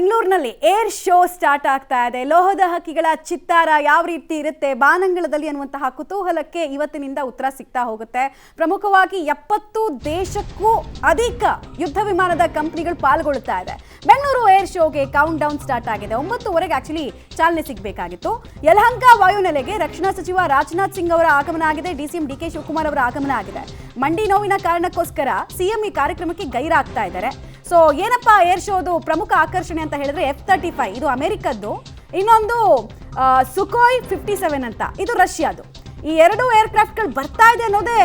ಬೆಂಗಳೂರಿನಲ್ಲಿ air show start ಆಗ್ತಾ ಇದೆ. ಲೋಹದ ಹಕ್ಕಿಗಳ ಚಿತ್ತಾರ ಯಾವ ರೀತಿ ಇರುತ್ತೆ ಬಾನಂಗಳದಲ್ಲಿ ಅನ್ನುವಂತಹ ಕುತೂಹಲಕ್ಕೆ ಇವತ್ತಿನಿಂದ ಉತ್ತರ ಸಿಗ್ತಾ ಹೋಗುತ್ತೆ. ಪ್ರಮುಖವಾಗಿ 70 ದೇಶಕ್ಕೂ ಅಧಿಕ ಯುದ್ಧ ವಿಮಾನದ ಕಂಪನಿಗಳು ಪಾಲ್ಗೊಳ್ತಾ ಇದೆ. ಬೆಂಗಳೂರು ಏರ್ ಶೋಗೆ ಕೌಂಟ್ ಡೌನ್ ಸ್ಟಾರ್ಟ್ ಆಗಿದೆ. 9:30ಗೆ ಆಕ್ಚುಲಿ ಚಾಲನೆ ಸಿಗಬೇಕಾಗಿತ್ತು. ಯಲಹಂಕ ವಾಯುನೆಲೆಗೆ ರಕ್ಷಣಾ ಸಚಿವ ರಾಜನಾಥ್ ಸಿಂಗ್ ಅವರ ಆಗಮನ ಆಗಿದೆ. ಡಿಸಿಎಂ ಡಿಕೆ ಶಿವಕುಮಾರ್ ಅವರ ಆಗಮನ ಆಗಿದೆ. ಮಂಡಿ ನೋವಿನ ಕಾರಣಕ್ಕೋಸ್ಕರ ಸಿಎಂ ಈ ಕಾರ್ಯಕ್ರಮಕ್ಕೆ ಗೈರಾಗ್ತಾ ಇದ್ದಾರೆ. ಸೊ ಏನಪ್ಪಾ ಏರ್ ಶೋದು ಪ್ರಮುಖ ಆಕರ್ಷಣೆ ಅಂತ ಹೇಳಿದ್ರೆ F-35 ಇದು ಅಮೆರಿಕದ್ದು, ಇನ್ನೊಂದು ಸುಖೋಯ್ 57 ಅಂತ ಇದು ರಷ್ಯಾದು. ಈ ಎರಡು ಏರ್ಕ್ರಾಫ್ಟ್ಗಳು ಬರ್ತಾ ಇದೆ ಅನ್ನೋದೇ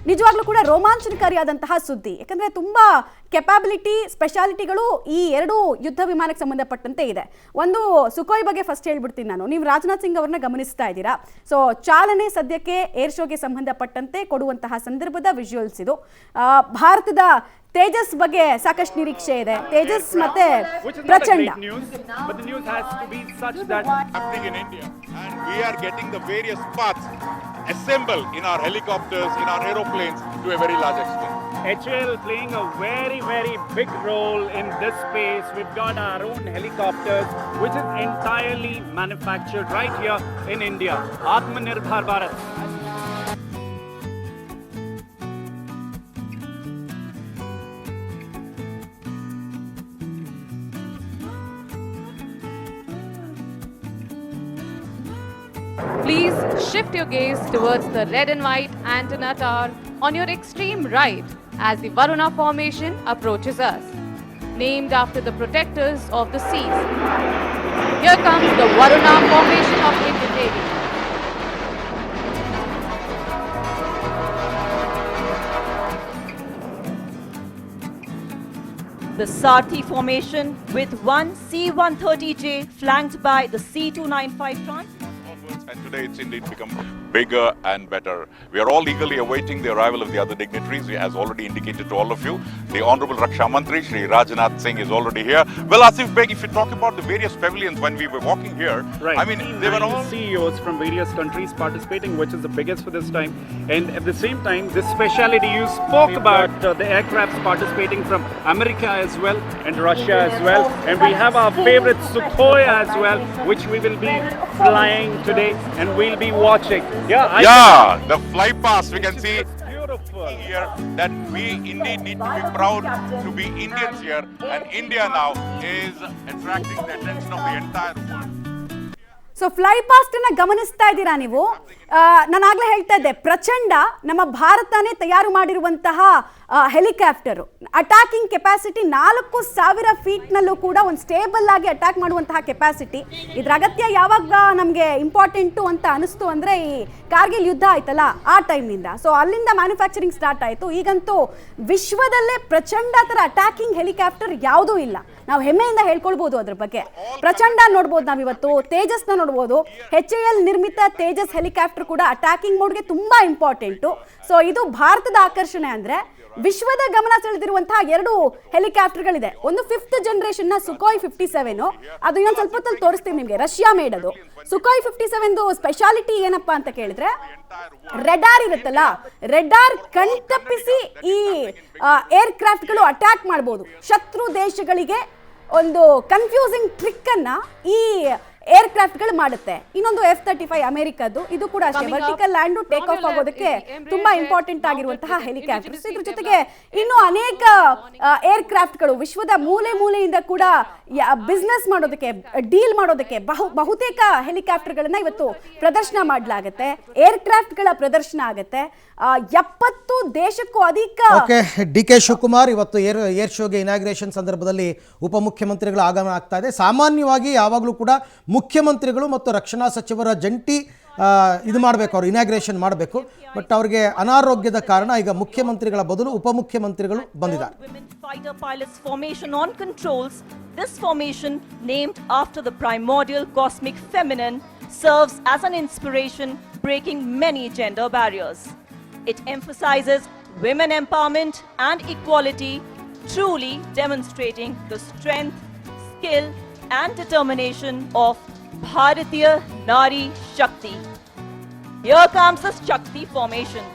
ನಿಜವಾಗ್ಲೂ ಕೂಡ ರೋಮಾಂಚನಕಾರಿಯಾದಂತಹ ಸುದ್ದಿ. ಯಾಕಂದ್ರೆ ತುಂಬಾ ಕೆಪಾಬಿಲಿಟಿ ಸ್ಪೆಷಾಲಿಟಿಗಳು ಈ ಎರಡು ಯುದ್ಧ ವಿಮಾನಕ್ಕೆ ಸಂಬಂಧಪಟ್ಟಂತೆ ಇದೆ. ಒಂದು ಸುಖೋಯ್ ಬಗ್ಗೆ ಫಸ್ಟ್ ಹೇಳ್ಬಿಡ್ತೀನಿ ನಾನು. ನೀವು ರಾಜನಾಥ್ ಸಿಂಗ್ ಅವ್ರನ್ನ ಗಮನಿಸ್ತಾ ಇದ್ದೀರಾ. ಸೊ ಚಾಲನೆ ಸದ್ಯಕ್ಕೆ ಏರ್ ಶೋಗೆ ಸಂಬಂಧಪಟ್ಟಂತೆ ಕೊಡುವಂತಹ ಸಂದರ್ಭದ ವಿಜುವಲ್ಸ್ ಇದು. ಭಾರತದ ತೇಜಸ್ ಬಗ್ಗೆ ಸಾಕಷ್ಟು ನಿರೀಕ್ಷೆ ಇದೆ. ತೇಜಸ್ ಮತ್ತೆ ಪ್ರಚಂಡ. Assemble in our helicopters, in our aeroplanes to a very large extent. HAL playing a very, very big role in this space. We've got our own helicopters, which is entirely manufactured right here in India. Atmanirbhar Bharat. Please shift your gaze towards the red and white antenna tower on your extreme right as the Varuna formation approaches us, named after the protectors of the seas. Here comes the Varuna formation of Indian Navy. The Sarthi formation with one C-130J flanked by the C-295 tranche. And today it's indeed become bigger and better. We are all eagerly awaiting the arrival of the other dignitaries. As already indicated to all of you, the Honorable Raksha Mantri, Shri Rajnath Singh is already here. Well, Asif Beg, if you talk about the various pavilions when we were walking here, right. I mean, they were all CEOs from various countries participating, which is the biggest for this time. And at the same time, this speciality you spoke about, the aircrafts participating from America as well and Russia as well. And we have our favorite Sukhoi as well, which we will be flying today and we'll be watching. The fly past, we can see here that we indeed need to be proud to be Indians here, and India now is attracting the attention of the entire world. So fly past ಅನ್ನ ಗಮನಿಸ್ತಾ ಇದ್ದೀರಾ ನೀವು. ನಾನು ಆಗ್ಲೇ ಹೇಳ್ತಾ ಇದ್ದೆ, ಪ್ರಚಂಡ ನಮ್ಮ ಭಾರತನೇ ತಯಾರು ಮಾಡಿರುವಂತಹ ಹೆಲಿಕಾಪ್ಟರು. ಅಟ್ಯಾಕಿಂಗ್ ಕೆಪಾಸಿಟಿ 4000 ಫೀಟ್ನಲ್ಲೂ ಕೂಡ ಒಂದು ಸ್ಟೇಬಲ್ ಆಗಿ ಅಟ್ಯಾಕ್ ಮಾಡುವಂತಹ ಕೆಪಾಸಿಟಿ. ಇದ್ರ ಅಗತ್ಯ ಯಾವಾಗ ನಮಗೆ ಇಂಪಾರ್ಟೆಂಟು ಅಂತ ಅನಿಸ್ತು ಅಂದರೆ ಈ ಕಾರ್ಗಿಲ್ ಯುದ್ಧ ಆಯ್ತಲ್ಲ ಆ ಟೈಮ್ನಿಂದ. ಸೊ ಅಲ್ಲಿಂದ ಮ್ಯಾನುಫ್ಯಾಕ್ಚರಿಂಗ್ ಸ್ಟಾರ್ಟ್ ಆಯಿತು. ಈಗಂತೂ ವಿಶ್ವದಲ್ಲೇ ಪ್ರಚಂಡ ಥರ ಅಟ್ಯಾಕಿಂಗ್ ಹೆಲಿಕಾಪ್ಟರ್ ಯಾವುದೂ ಇಲ್ಲ. ನಾವು ಹೆಮ್ಮೆಯಿಂದ ಹೇಳ್ಕೊಳ್ಬೋದು ಅದ್ರ ಬಗ್ಗೆ. ಪ್ರಚಂಡ ನೋಡ್ಬೋದು ನಾವಿವತ್ತು, ತೇಜಸ್ನ ನೋಡ್ಬೋದು. HAL ನಿರ್ಮಿತ ತೇಜಸ್ ಹೆಲಿಕಾಪ್ಟರ್ ಕೂಡ ಅಟ್ಯಾಕಿಂಗ್ ಮೋಡ್ಗೆ ತುಂಬಾ ಇಂಪಾರ್ಟೆಂಟು. ಸೊ ಇದು ಭಾರತದ ಆಕರ್ಷಣೆ. ಅಂದ್ರೆ ವಿಶ್ವದ ಗಮನ ಸೆಳೆದಿರುವಂತಹ ಎರಡು ಹೆಲಿಕಾಪ್ಟರ್ಗಳಿದೆ. ಒಂದು 5th ಜನರೇಷನ್ ನ ಸುಖೋಯ್ 57, ಅದು ಇನ್ನೊಂದು ಸ್ವಲ್ಪ ಹೊತ್ತಲ್ಲಿ ತೋರಿಸ್ತೀನಿ ನಿಮಗೆ, ರಷ್ಯಾ ಮೇಡ್ ಅದು. ಸುಖೋಯ್ 57 ಸ್ಪೆಷಾಲಿಟಿ ಏನಪ್ಪಾ ಅಂತ ಕೇಳಿದ್ರೆ, ರೆಡಾರ್ ಇರುತ್ತಲ್ಲ, ರೆಡಾರ್ ಕಣ್ತಪ್ಪಿಸಿ ಈ ಏರ್ಕ್ರಾಫ್ಟ್ಗಳು ಅಟ್ಯಾಕ್ ಮಾಡಬಹುದು. ಶತ್ರು ದೇಶಗಳಿಗೆ ಒಂದು ಕನ್ಫ್ಯೂಸಿಂಗ್ ಟ್ರಿಕ್ ಅನ್ನ ಈ ಏರ್ಕ್ರಾಫ್ಟ್ಗಳು ಮಾಡುತ್ತೆ. ಇನ್ನೊಂದು F-35 ಅಮೆರಿಕದ್ದು, ಇದು ಕೂಡ ಅಷ್ಟೇ ವರ್ಟಿಕಲ್ ಲ್ಯಾಂಡ್ ಟೇಕ್ ಆಫ್ ಆಗೋದಕ್ಕೆ ತುಂಬಾ ಇಂಪಾರ್ಟೆಂಟ್ ಆಗಿರುವಂತಹ ಹೆಲಿಕಾಪ್ಟರ್ಸ್. ಇದ್ರ ಜೊತೆಗೆ ಇನ್ನು ಅನೇಕ ಏರ್ಕ್ರಾಫ್ಟ್ಗಳು ವಿಶ್ವದ ಮೂಲೆ ಮೂಲೆಯಿಂದ ಕೂಡ ಬಿಸ್ನೆಸ್ ಮಾಡೋದಕ್ಕೆ, ಡೀಲ್ ಮಾಡೋದಕ್ಕೆ ಬಹುತೇಕ ಹೆಲಿಕಾಪ್ಟರ್ಗಳನ್ನ ಇವತ್ತು ಪ್ರದರ್ಶನ ಮಾಡಲಾಗುತ್ತೆ. ಏರ್ಕ್ರಾಫ್ಟ್ಗಳ ಪ್ರದರ್ಶನ ಆಗುತ್ತೆ. 70 ದೇಶಕ್ಕೂ ಅಧಿಕ. ಡಿಕೆ ಶಿವಕುಮಾರ್ ಇವತ್ತು ಏರ್ ಶೋಗೆ ಇನಾಗ್ರೇಷನ್ ಸಂದರ್ಭದಲ್ಲಿ ಉಪಮುಖ್ಯಮಂತ್ರಿಗಳ ಆಗಮನ ಆಗ್ತಾ ಇದೆ. ಸಾಮಾನ್ಯವಾಗಿ ಯಾವಾಗಲೂ ಕೂಡ ಮುಖ್ಯಮಂತ್ರಿಗಳು ಮತ್ತು ರಕ್ಷಣಾ ಸಚಿವರ ಜಂಟಿ ಇದು ಮಾಡಬೇಕು, ಅವರು ಇನಾಗ್ರೇಷನ್ ಮಾಡಬೇಕು. ಬಟ್ ಅವರಿಗೆ ಅನಾರೋಗ್ಯದ ಕಾರಣ ಈಗ ಮುಖ್ಯಮಂತ್ರಿಗಳ ಬದಲು ಉಪಮುಖ್ಯಮಂತ್ರಿಗಳು ಬಂದಿದ್ದಾರೆ. Fighter pilots formation on controls. This formation, named after the primordial cosmic feminine, serves as an inspiration, breaking many gender barriers. It emphasizes women empowerment and equality, truly demonstrating the strength, skill and determination of Bharatiya Nari Shakti. Here comes the Shakti formation.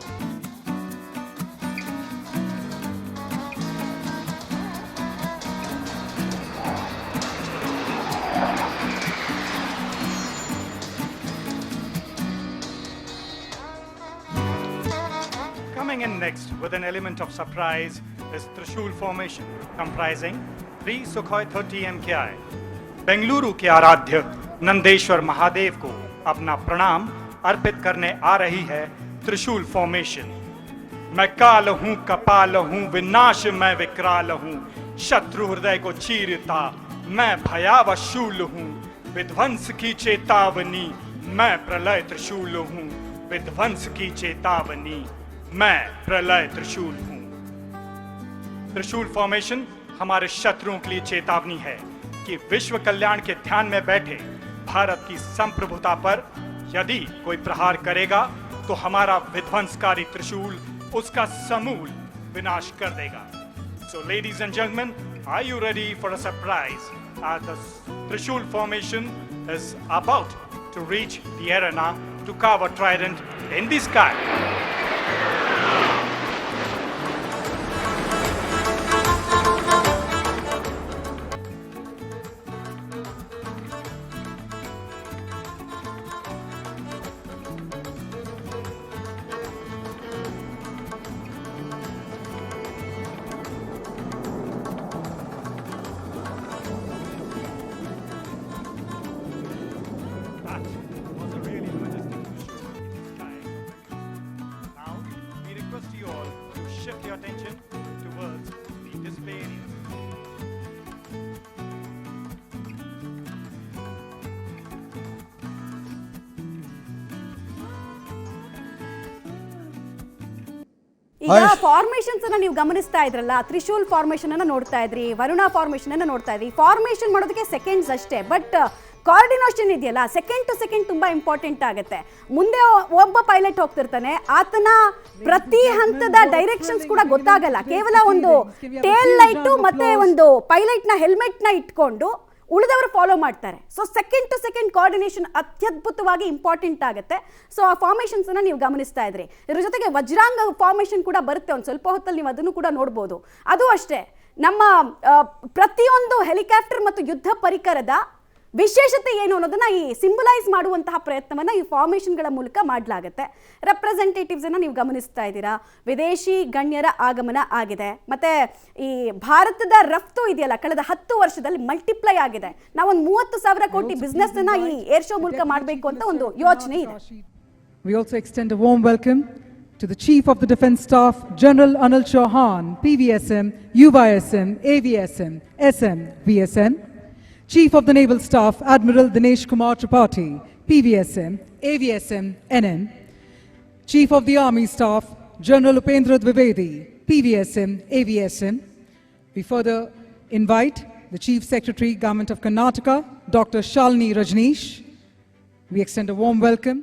Coming in next with an element of surprise is Trishul formation, comprising 3 Sukhoi 30 MKI. Bengaluru के आराध्य नंदेश्वर महादेव को अपना प्रणाम अर्पित करने आ रही है त्रिशूल formation. मैं काल हूं, कपाल हूं, विनाश मैं विकराल हूं, शत्रु हृदय को चीरता मैं भयावह शूल हूं, विध्वंस की चेतावनी मैं प्रलय त्रिशूल हूं, विध्वंस की चेतावनी मैं प्रलय त्रिशूल हूं। त्रिशूल फॉर्मेशन हमारे शत्रुओं के लिए चेतावनी है कि विश्व कल्याण के ध्यान में बैठे भारत की संप्रभुता पर यदि कोई प्रहार करेगा तो हमारा विध्वंसकारी त्रिशूल उसका समूल विनाश कर देगा। So ladies and gentlemen, are you ready for a surprise as the Trishul formation is about to reach the arena to carve a trident in the sky? That was a really majestic visual in the sky. Now, we request you all to shift your attention towards the display area. ಈಗ formations ಅನ್ನ ನೀವು ಗಮನಿಸ್ತಾ ಇದ್ರಲ್ಲ, Trishul formation ಅನ್ನ ನೋಡ್ತಾ ಇದ್ರಿ, Varuna formation ಅನ್ನ ನೋಡ್ತಾ ಇದ್ರಿ. ಫಾರ್ಮೇಶನ್ ಮಾಡೋದಕ್ಕೆ ಸೆಕೆಂಡ್ಸ್ ಅಷ್ಟೇ, ಬಟ್ ಕೋಆರ್ಡಿನೇಷನ್ ಇದೆಯಲ್ಲ, ಸೆಕೆಂಡ್ ಟು ಸೆಕೆಂಡ್ ತುಂಬಾ ಇಂಪಾರ್ಟೆಂಟ್ ಆಗುತ್ತೆ. ಮುಂದೆ ಒಬ್ಬ ಪೈಲಟ್ ಹೋಗ್ತಿರ್ತಾನೆ, ಆತನ ಪ್ರತಿ ಹಂತದ ಡೈರೆಕ್ಷನ್ಸ್ ಕೂಡ ಗೊತ್ತಾಗಲ್ಲ. ಕೇವಲ ಒಂದು ಟೇಲ್ ಲೈಟ್ ಮತ್ತೆ ಒಂದು ಪೈಲಟ್ ನ ಹೆಲ್ಮೆಟ್ ನ ಇಟ್ಕೊಂಡು ಉಳಿದವರು ಫಾಲೋ ಮಾಡ್ತಾರೆ. So second to second coordination ಅತ್ಯದ್ಭುತವಾಗಿ ಇಂಪಾರ್ಟೆಂಟ್ ಆಗುತ್ತೆ. ಸೊ ಆ ಫಾರ್ಮೇಷನ್ಸ್ ಅನ್ನ ನೀವು ಗಮನಿಸ್ತಾ ಇದ್ರಿ. ಇದ್ರ ಜೊತೆಗೆ ವಜ್ರಾಂಗ ಫಾರ್ಮೇಷನ್ ಕೂಡ ಬರುತ್ತೆ, ಒಂದು ಸ್ವಲ್ಪ ಹೊತ್ತಲ್ಲಿ ನೀವು ಅದನ್ನು ಕೂಡ ನೋಡ್ಬೋದು. ಅದು ಅಷ್ಟೇ, ನಮ್ಮ ಪ್ರತಿಯೊಂದು ಹೆಲಿಕಾಪ್ಟರ್ ಮತ್ತು ಯುದ್ಧ ಪರಿಕರದ ವಿಶೇಷತೆ ಏನು ಅನ್ನೋದನ್ನ ಈ ಸಿಂಬಲೈಸ್ ಮಾಡುವಂತಹ ಪ್ರಯತ್ನವನ್ನ ಈ ಫಾರ್ಮೇಷನ್ಗಳ ಮೂಲಕ ಮಾಡಲಾಗುತ್ತೆ. ರೆಪ್ರೆಸೆಂಟೇಟಿವ್ಸ್ ಅನ್ನ ನೀವು ಗಮನಿಸ್ತಾ ಇದ್ದೀರಾ, ವಿದೇಶಿ ಗಣ್ಯರ ಆಗಮನ ಆಗಿದೆ. ಮತ್ತೆ ಈ ಭಾರತದ ರಫ್ತು ಇದೆಯಲ್ಲ, ಕಳೆದ 10 ವರ್ಷದಲ್ಲಿ ಮಲ್ಟಿಪ್ಲೈ ಆಗಿದೆ. ನಾವೊಂದು 30,000 ಕೋಟಿ ಬಿಸ್ನೆಸ್ ಅನ್ನ ಈ ಏರ್ ಶೋ ಮೂಲಕ ಮಾಡಬೇಕು ಅಂತ ಒಂದು ಯೋಚನೆ ಇದೆ. We also extend a warm welcome to the Chief of the Defence Staff, General Anil Chauhan, PVSM, UYSM, AVSM, SM, VSM. Chief of the Naval Staff, Admiral Dinesh Kumar Tripathi, PVSM, AVSM, NN. Chief of the Army Staff, General Upendra Dwivedi, PVSM, AVSM. We further invite the Chief Secretary, Government of Karnataka, Dr. Shalini Rajneesh. We extend a warm welcome